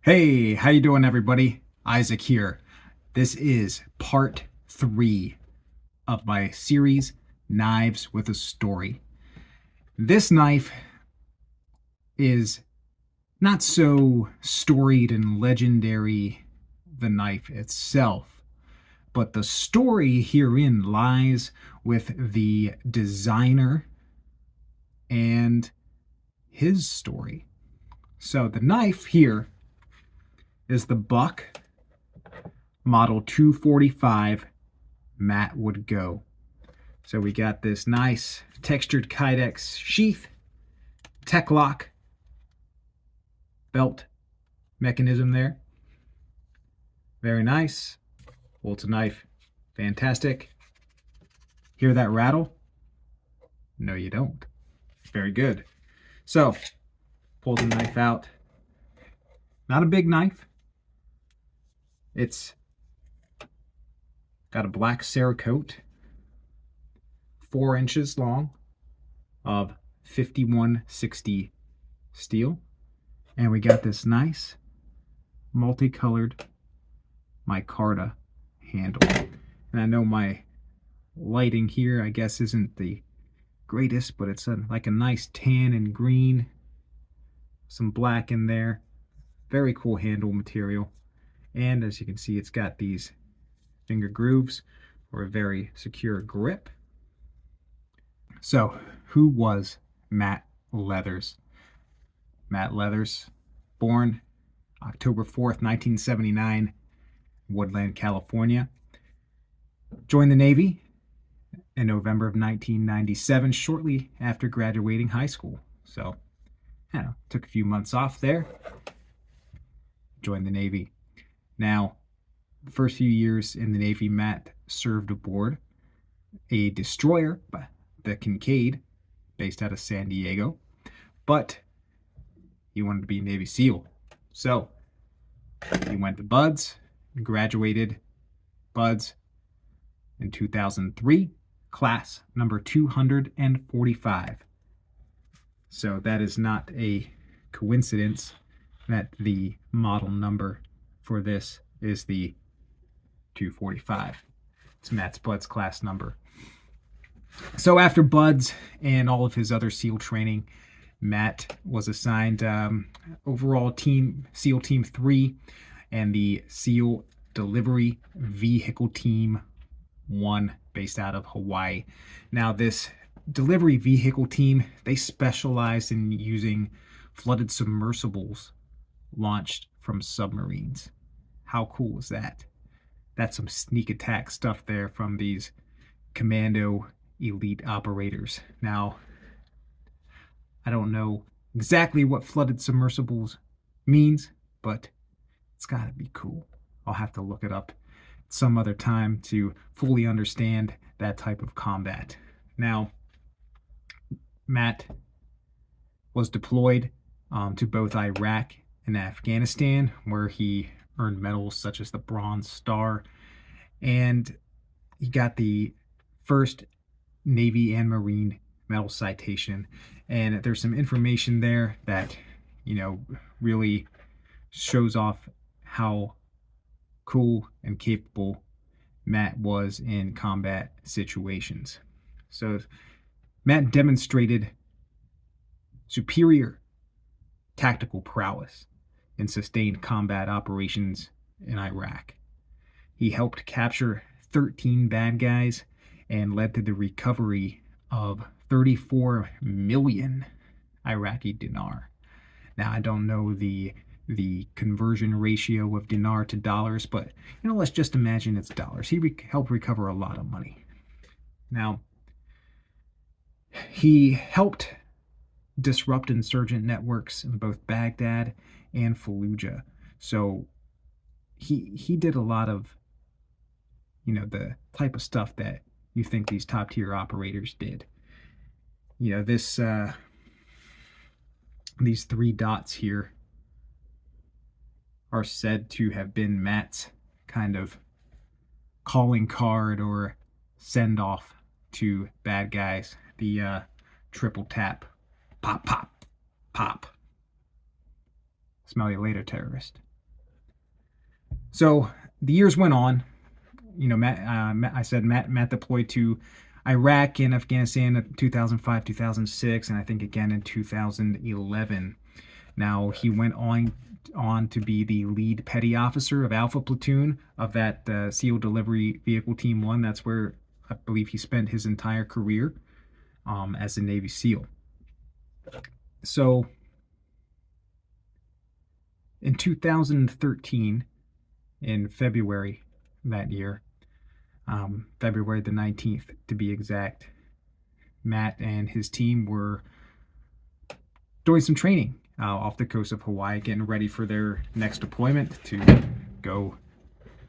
Hey, how you doing, everybody? Isaac here. This is part 3 of my series, Knives with a Story. This knife is not so storied and legendary, the knife itself, but the story herein lies with the designer and his story. So the knife here is the Buck Model 245 Matt would go. So we got this nice textured Kydex sheath, tech lock, belt mechanism there. Very nice. Holds a knife. Fantastic. Hear that rattle? No, you don't. Very good. So, pull the knife out. Not a big knife. It's got a black Cerakote, 4 inches long, of 5160 steel. And we got this nice multicolored micarta handle. And I know my lighting here, I guess, isn't the greatest, but it's like a nice tan and green, some black in there. Very cool handle material. And as you can see, it's got these finger grooves for a very secure grip. So, who was Matt Leathers? Matt Leathers, born October 4th, 1979, Woodland, California. Joined the Navy in November of 1997, shortly after graduating high school. So, took a few months off there. Joined the Navy. Now, the first few years in the Navy, Matt served aboard a destroyer, the Kincaid, based out of San Diego, but he wanted to be a Navy SEAL. So he went to BUDS, graduated BUDS in 2003, class number 245. So that is not a coincidence that the model number for this is the 245. It's Matt's BUDS class number. So after BUDS and all of his other SEAL training, Matt was assigned overall team SEAL Team 3 and the SEAL Delivery Vehicle Team 1 based out of Hawaii. Now this delivery vehicle team, they specialized in using flooded submersibles launched from submarines. How cool is that? That's some sneak attack stuff there from these commando elite operators. Now, I don't know exactly what flooded submersibles means, but it's got to be cool. I'll have to look it up some other time to fully understand that type of combat. Now, Matt was deployed to both Iraq and Afghanistan, where he earned medals such as the Bronze Star, and he got the first Navy and Marine medal citation. And there's some information there that, really shows off how cool and capable Matt was in combat situations. So Matt demonstrated superior tactical prowess in sustained combat operations in Iraq. He helped capture 13 bad guys and led to the recovery of 34 million Iraqi dinar. Now, I don't know the conversion ratio of dinar to dollars, but let's just imagine it's dollars. He helped recover a lot of money. Now, he helped disrupt insurgent networks in both Baghdad and Fallujah. So he did a lot of the type of stuff that you think these top tier operators did. This these 3 dots here are said to have been Matt's kind of calling card or send off to bad guys. The triple tap, pop, pop, pop. Smell you later, terrorist. So the years went on. I said Matt deployed to Iraq and Afghanistan in 2005, 2006, and I think again in 2011. Now he went on to be the lead petty officer of Alpha Platoon of that SEAL Delivery Vehicle Team 1. That's where I believe he spent his entire career as a Navy SEAL. So in 2013, in February that year, February the 19th to be exact, Matt and his team were doing some training off the coast of Hawaii, getting ready for their next deployment to go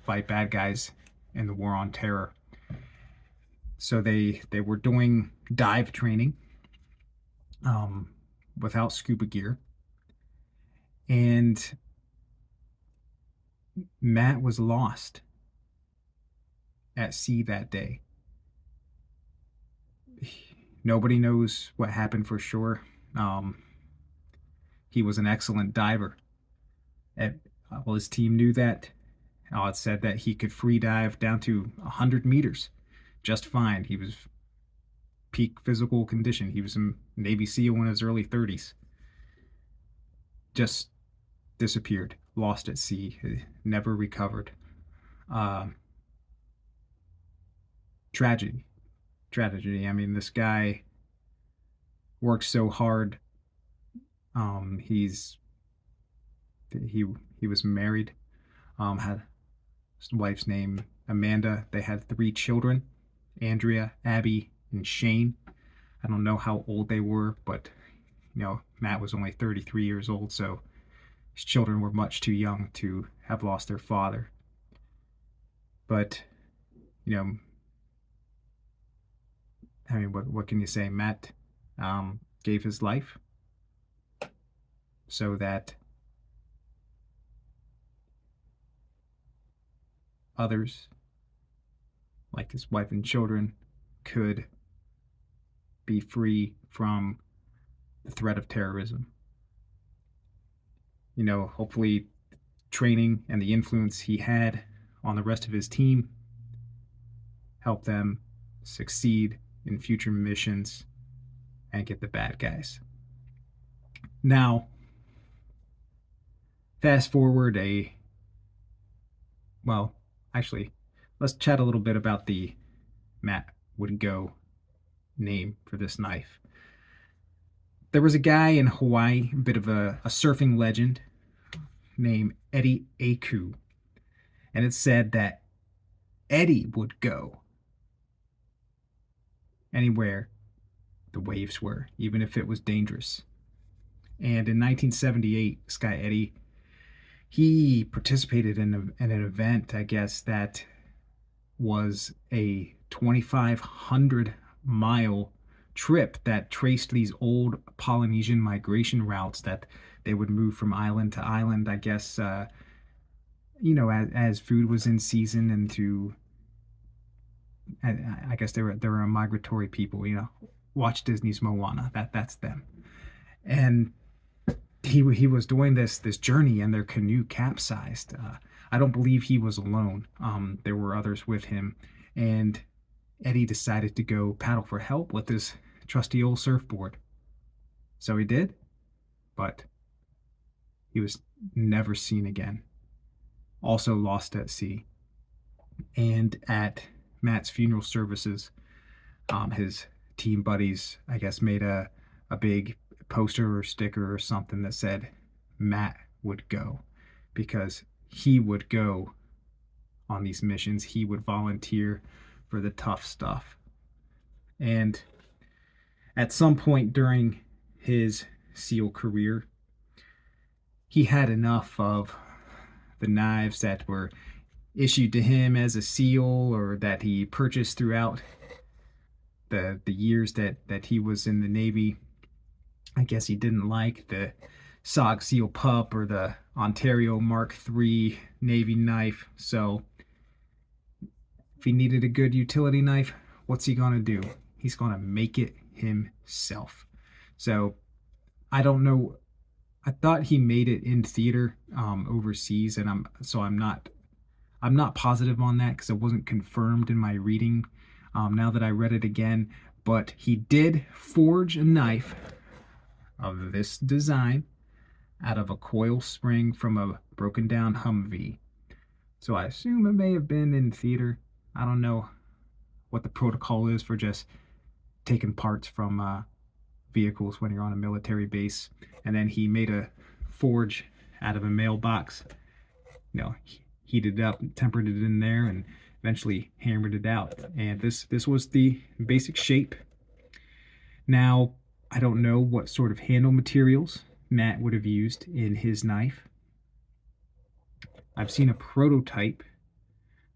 fight bad guys in the war on terror. So they were doing dive training without scuba gear, and Matt was lost at sea that day. Nobody knows what happened for sure. He was an excellent diver. Well, his team knew that. It said that he could free dive down to 100 meters just fine. He was peak physical condition. He was a Navy SEAL in his early 30s. Just disappeared, lost at sea, never recovered. Tragedy. I mean, this guy worked so hard. He was married, had his wife's name Amanda. They had 3 children, Andrea, Abby, and Shane. I don't know how old they were, but Matt was only 33 years old, so his children were much too young to have lost their father. But I mean, what can you say? Matt gave his life so that others, like his wife and children, could be free from the threat of terrorism. Hopefully training and the influence he had on the rest of his team helped them succeed in future missions and get the bad guys. Now, fast forward let's chat a little bit about the Matt Would Go name for this knife. There was a guy in Hawaii, a bit of a surfing legend, named Eddie Aku. And it said that Eddie would go anywhere the waves were, even if it was dangerous. And in 1978, this guy Eddie, he participated in an event, I guess, that was a 2,500-mile trip that traced these old Polynesian migration routes that they would move from island to island, I guess, as food was in season, and I guess they were a migratory people, watch Disney's Moana, that's them. And he was doing this journey, and their canoe capsized. I don't believe he was alone. There were others with him, and Eddie decided to go paddle for help with his trusty old surfboard. So he did, but he was never seen again. Also lost at sea. And at Matt's funeral services, his team buddies, I guess, made a big poster or sticker or something that said Matt would go, because he would go on these missions. He would volunteer for the tough stuff. And at some point during his SEAL career, he had enough of the knives that were issued to him as a SEAL, or that he purchased throughout the years that he was in the Navy. I guess he didn't like the SOG SEAL Pup or the Ontario Mark III Navy knife. So if he needed a good utility knife, what's he gonna do? He's gonna make it himself. So I don't know. I thought he made it in theater overseas, and I'm not I'm not positive on that because it wasn't confirmed in my reading now that I read it again. But he did forge a knife of this design out of a coil spring from a broken down Humvee. So I assume it may have been in theater. I don't know what the protocol is for just taking parts from vehicles when you're on a military base. And then he made a forge out of a mailbox, heated it up, tempered it in there, and eventually hammered it out. And this was the basic shape. Now, I don't know what sort of handle materials Matt would have used in his knife. I've seen a prototype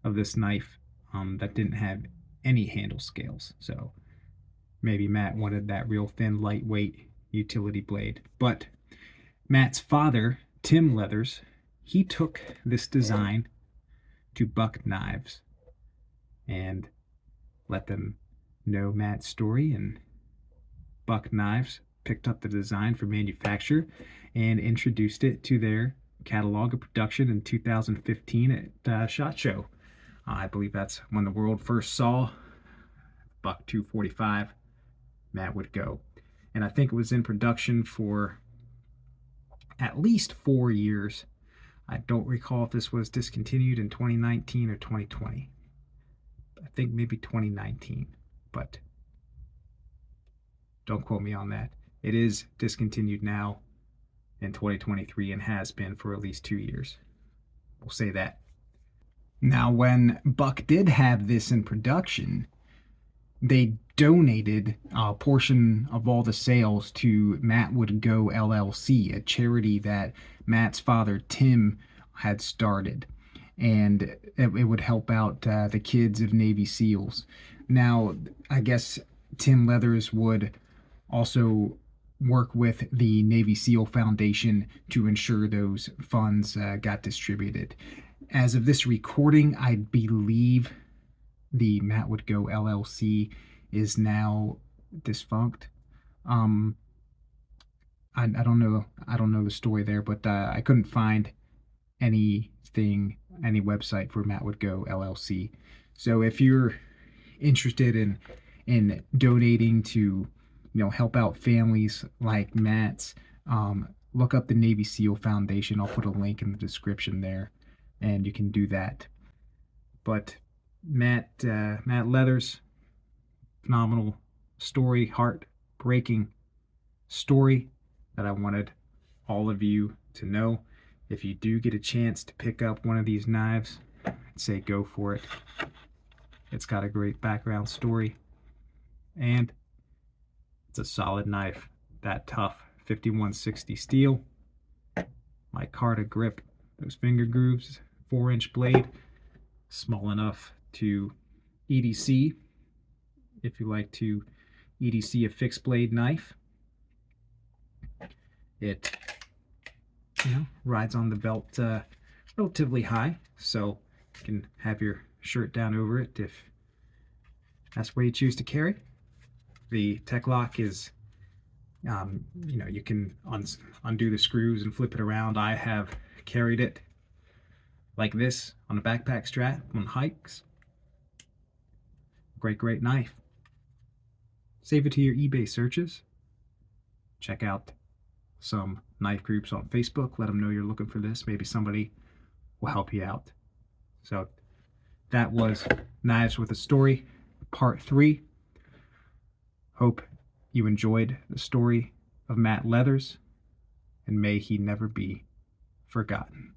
of this knife that didn't have any handle scales, so maybe Matt wanted that real thin, lightweight utility blade. But Matt's father, Tim Leathers, he took this design to Buck Knives and let them know Matt's story, and Buck Knives picked up the design for manufacture and introduced it to their catalog of production in 2015 at SHOT Show. I believe that's when the world first saw Buck 245 Matt would go. And I think it was in production for at least 4 years. I don't recall if this was discontinued in 2019 or 2020. I think maybe 2019, but don't quote me on that. It is discontinued now in 2023 and has been for at least 2 years. We'll say that. Now, when Buck did have this in production, they donated a portion of all the sales to Matt Would Go LLC, a charity that Matt's father, Tim, had started. And it would help out the kids of Navy SEALs. Now, I guess Tim Leathers would also work with the Navy SEAL Foundation to ensure those funds got distributed. As of this recording, I believe the Matt Would Go LLC is now defunct. I don't know the story there, but I couldn't find any website for Matt Would Go LLC. So if you're interested in donating to help out families like Matt's, look up the Navy SEAL Foundation. I'll put a link in the description there, and you can do that. But Matt Leathers, phenomenal story, heartbreaking story that I wanted all of you to know. If you do get a chance to pick up one of these knives, I'd say go for it. It's got a great background story, and it's a solid knife. That tough 5160 steel, micarta grip, those finger grooves, 4-inch blade, small enough to EDC if you like to EDC a fixed blade knife. It rides on the belt relatively high, so you can have your shirt down over it if that's where you choose to carry. The tech lock is, you can undo the screws and flip it around. I have carried it like this on a backpack strap on hikes. Great knife. Save it to your eBay searches. Check out some knife groups on Facebook. Let them know you're looking for this. Maybe somebody will help you out. So that was Knives with a Story, Part 3. Hope you enjoyed the story of Matt Leathers, and may he never be forgotten.